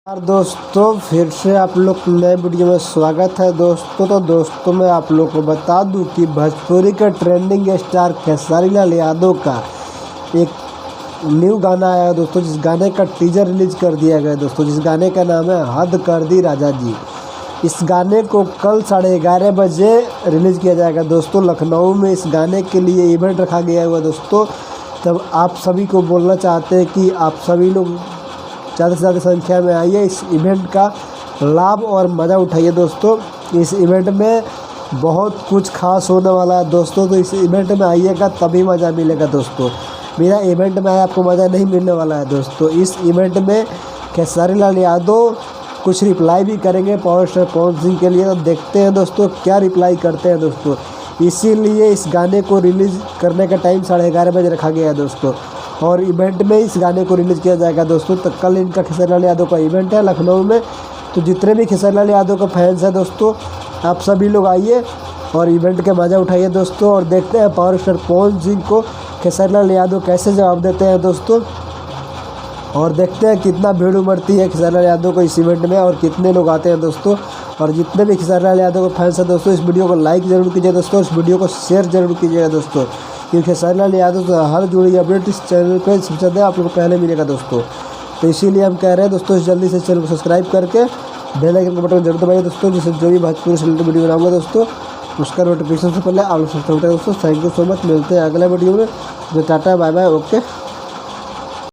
यार दोस्तों, फिर से आप लोग नए वीडियो में स्वागत है दोस्तों। मैं आप लोग को बता दूं कि भोजपुरी का ट्रेंडिंग स्टार खेसारी लाल यादव का एक न्यू गाना आया है दोस्तों, जिस गाने का टीजर रिलीज कर दिया गया दोस्तों, जिस गाने का नाम है हद कर दी राजा जी। इस गाने को कल 11:30 बजे रिलीज़ किया जाएगा दोस्तों। लखनऊ में इस गाने के लिए इवेंट रखा गया हुआ दोस्तों। तब आप सभी को बोलना चाहते हैं कि आप सभी लोग ज़्यादा से ज़्यादा संख्या में आइए, इस इवेंट का लाभ और मज़ा उठाइए दोस्तों। इस इवेंट में बहुत कुछ खास होने वाला है दोस्तों, तो इस इवेंट में आइएगा तभी मज़ा मिलेगा दोस्तों। मेरा इवेंट में आपको मज़ा नहीं मिलने वाला है दोस्तों। इस इवेंट में खेसारी लाल यादव कुछ रिप्लाई भी करेंगे पावर स्टार पवन सिंह के लिए, तो देखते हैं दोस्तों क्या रिप्लाई करते हैं दोस्तों। इसीलिए इस गाने को रिलीज़ करने का टाइम 11:30 बजे रखा गया है दोस्तों, और इवेंट में इस गाने को रिलीज़ किया जाएगा दोस्तों। तो कल इनका खेसारी लाल यादव का इवेंट है लखनऊ में, तो जितने भी खेसारी लाल यादव का फैंस हैं दोस्तों, आप सभी लोग आइए और इवेंट का मज़ा उठाइए दोस्तों। और देखते हैं पावर स्टार पवन सिंह को खेसारी लाल यादव कैसे जवाब देते हैं दोस्तों, और देखते हैं कितना भीड़ उमड़ती है खेसारी लाल यादव को इस इवेंट में और कितने लोग आते हैं दोस्तों। और जितने भी खेसारी लाल यादव के फैंस हैं दोस्तों, इस वीडियो को लाइक ज़रूर कीजिए दोस्तों, इस वीडियो को शेयर ज़रूर कीजिएगा दोस्तों, क्योंकि खेसारी लाल यादव से हर जुड़ी अपडेट इस चैनल पर सबसे ज़्यादा आप लोग को पहले मिलेगा दोस्तों। तो इसीलिए हम कह रहे हैं दोस्तों, जल्दी से चैनल को सब्सक्राइब करके बेल आइकन का बटन जरूर दबाइए दोस्तों, जिससे जो भी भोजपुरी से रिलेटेड वीडियो बनाऊंगा दोस्तों, उसका नोटिफिकेशन से पहले आप लोग सबसे पहले दोस्तों। Thank you so much. मिलते हैं अगले वीडियो में। Tata bye bye, okay.